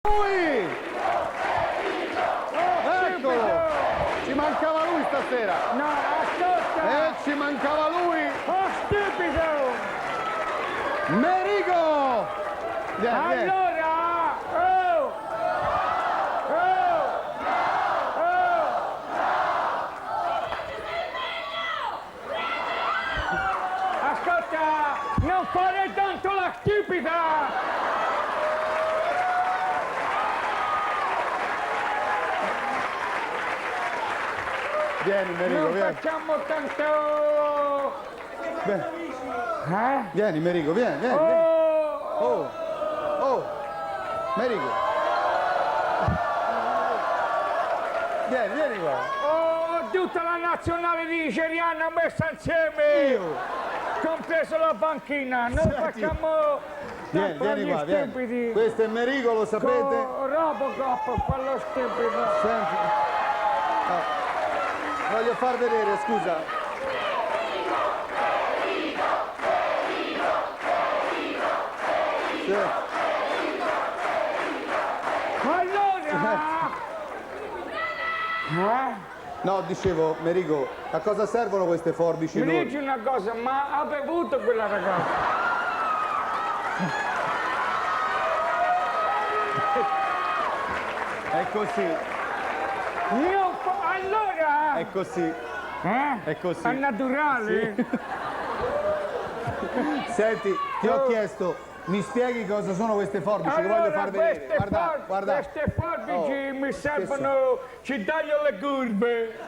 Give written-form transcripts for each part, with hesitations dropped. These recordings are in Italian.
Lui! Eccolo! Ci mancava lui stasera! No, ascolta! Ci mancava lui! Oh, stupido! Merigo! Vieni, vieni. Allora! Oh! Oh! Oh! Ascolta! Non fare tanto la stupida! Vieni Merigo, Non vieni. facciamo tanto... Vieni. Vieni Merigo, vieni, vieni. Vieni. Oh! Oh! Oh! Merigo! Vieni, vieni qua! Oh, tutta la nazionale nigeriana messa insieme! Io! Compreso la panchina, non facciamo Vieni, vieni gli qua, vieni. stupidi! Questo è Merigo, lo sapete? Robocop, fa lo stupido! Senti. Voglio far vedere, scusa. Sì. Allora! No, dicevo, Merigo, a cosa servono queste forbici Mi enormi? dici una cosa, ma ha bevuto quella ragazza? È così, Non fa- allora! è così, è così. È naturale? Senti, ti ho chiesto, mi spieghi cosa sono queste forbici che voglio far vedere? Guarda, guarda. Queste forbici Oh, mi servono, ci taglio le curve.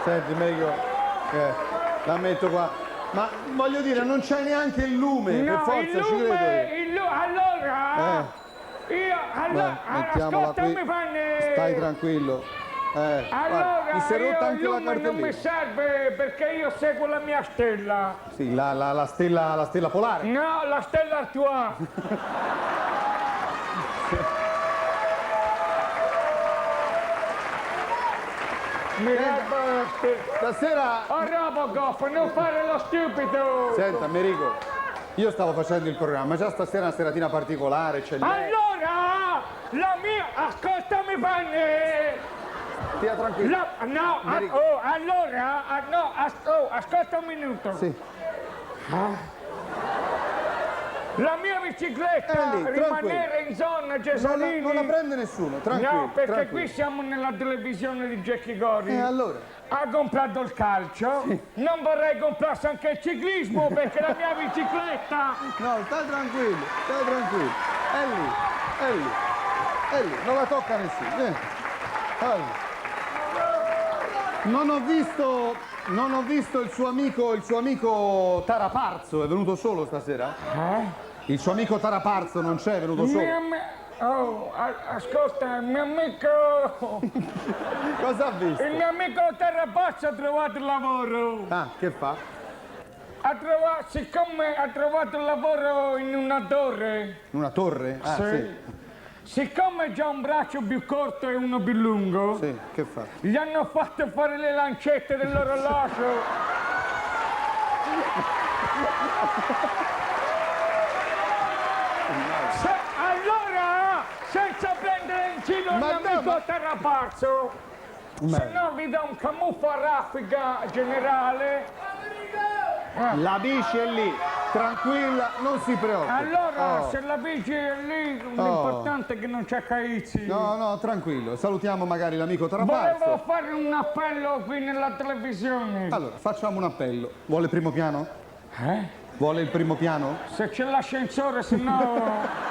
Senti, Merigo, la metto qua. Ma voglio dire, non c'è neanche il lume, per forza, ci credo. Allora, io, allora, Mettiamola qui. ascoltami Fanny. Stai tranquillo. Guarda, Allora, mi si è rotta io anche il la lume non mi cartellina. serve perché io seguo la mia stella. Sì, la stella polare. No, la stella Artois. Mi serve... Stasera, Oh Robocop, non fare lo stupido! senta, Merigo, io stavo facendo il programma, già stasera è una seratina particolare, c'è lei. Allora, la mia... Ascoltami Fanny! Stia tranquillo. No, Merigo. ascolta un minuto. Sì. La mia bicicletta È lì, rimanere in zona Cesarini. Non la prende nessuno, tranquillo. No, perché tranquillo. qui siamo nella televisione di Jackie Gori. Allora? Ha comprato il calcio. Non vorrei comprarsi anche il ciclismo perché la mia bicicletta. No, stai tranquillo, stai tranquillo. È lì, è lì, è lì, non la tocca nessuno. Vieni. Allora. Non ho visto il suo amico Taraparzo, è venuto solo stasera? Il suo amico Taraparzo non c'è, è venuto solo. Ascolta, il mio amico. Cosa ha visto? Il mio amico Terrapazzo ha trovato il lavoro. Ah, che fa? Siccome ha trovato il lavoro in una torre, Una torre? Ah, sì. siccome ha già un braccio più corto e uno più lungo, Sì, che fa? gli hanno fatto fare le lancette dell'orologio. Allora, senza prendere in giro il mio amico Terrapazzo, se no vi do un camuffo a raffica generale. La bici è lì, tranquilla, non si preoccupi. Allora, Oh. se la bici è lì, l'importante è che non c'è caizzi. No, no, tranquillo, salutiamo magari l'amico Volevo Taraparzo. fare un appello qui nella televisione. Allora, facciamo un appello. Vuole il primo piano? Vuole il primo piano? Se c'è l'ascensore, se no...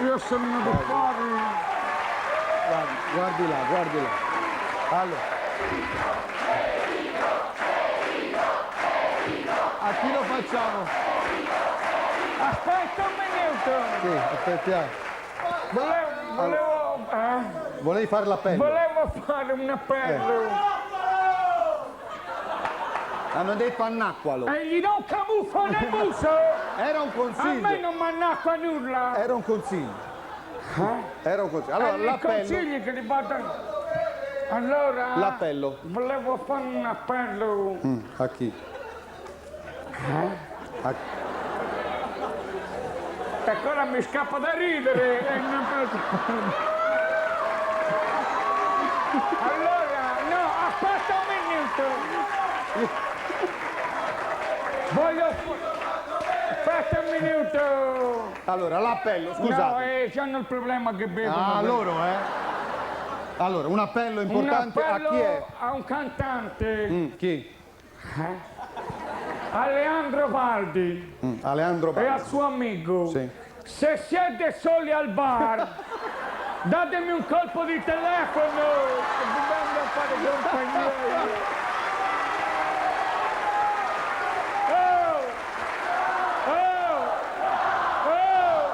Io sono venuto fuori. Guardi là, guardi là. Allora. A chi lo facciamo? Aspetta un minuto. Sì, aspettiamo. Volevi fare l'appello? Volevo fare un appello. Hanno detto annacqualo. E gli do un camuffo nel muso. Era un A me consiglio. non mi annacqua nulla. Era un consiglio. Era un consiglio. Allora, I l'appello. consigli che li vado... Allora... L'appello. Volevo fare un appello. A chi? A... Ecco, ora mi scappa da ridere e non posso... Allora, no, aspetta un minuto. Voglio... Aspetta un minuto. Allora, l'appello, No, scusate. c'hanno il problema che bevono. Ah, loro, Allora, un appello Un importante appello a chi è? a un cantante. Chi? A Leandro Valdi Aleandro e al Baldi. suo amico. Sì. Se siete soli al bar, datemi un colpo di telefono e vi vengo a fare compagnia. Oh! Oh! Oh!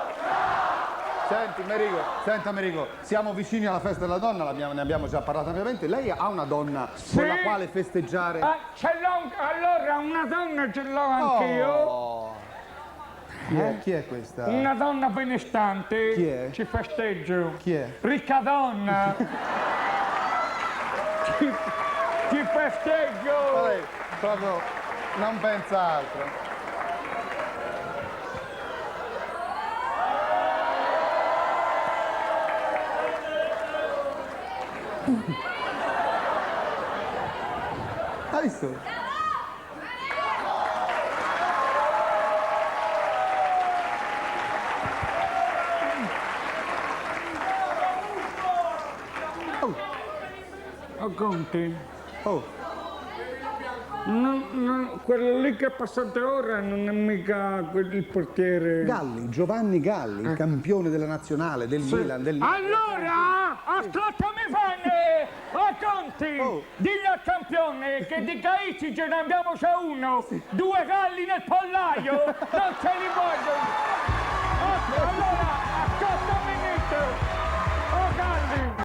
Senti Amerigo, siamo vicini alla festa della donna, ne abbiamo già parlato ampiamente. Lei ha una donna con la quale festeggiare? Ah, ce l'ho, allora una donna ce l'ho anch'io. Oh. Chi è questa? Una donna benestante. Chi è? Ci festeggio. Chi è? Ricca donna. ci festeggio. Lei proprio non pensa altro. Hai visto? Oh, Conti. Oh, Quello lì che è passato ora non è mica il portiere. Galli, Giovanni Galli, il campione della nazionale, del Milan, Allora, ascoltami bene, Conti, Oh. digli al campione che di caicci ce ne abbiamo già uno, 2 galli nel pollaio, non ce li voglio. Allora,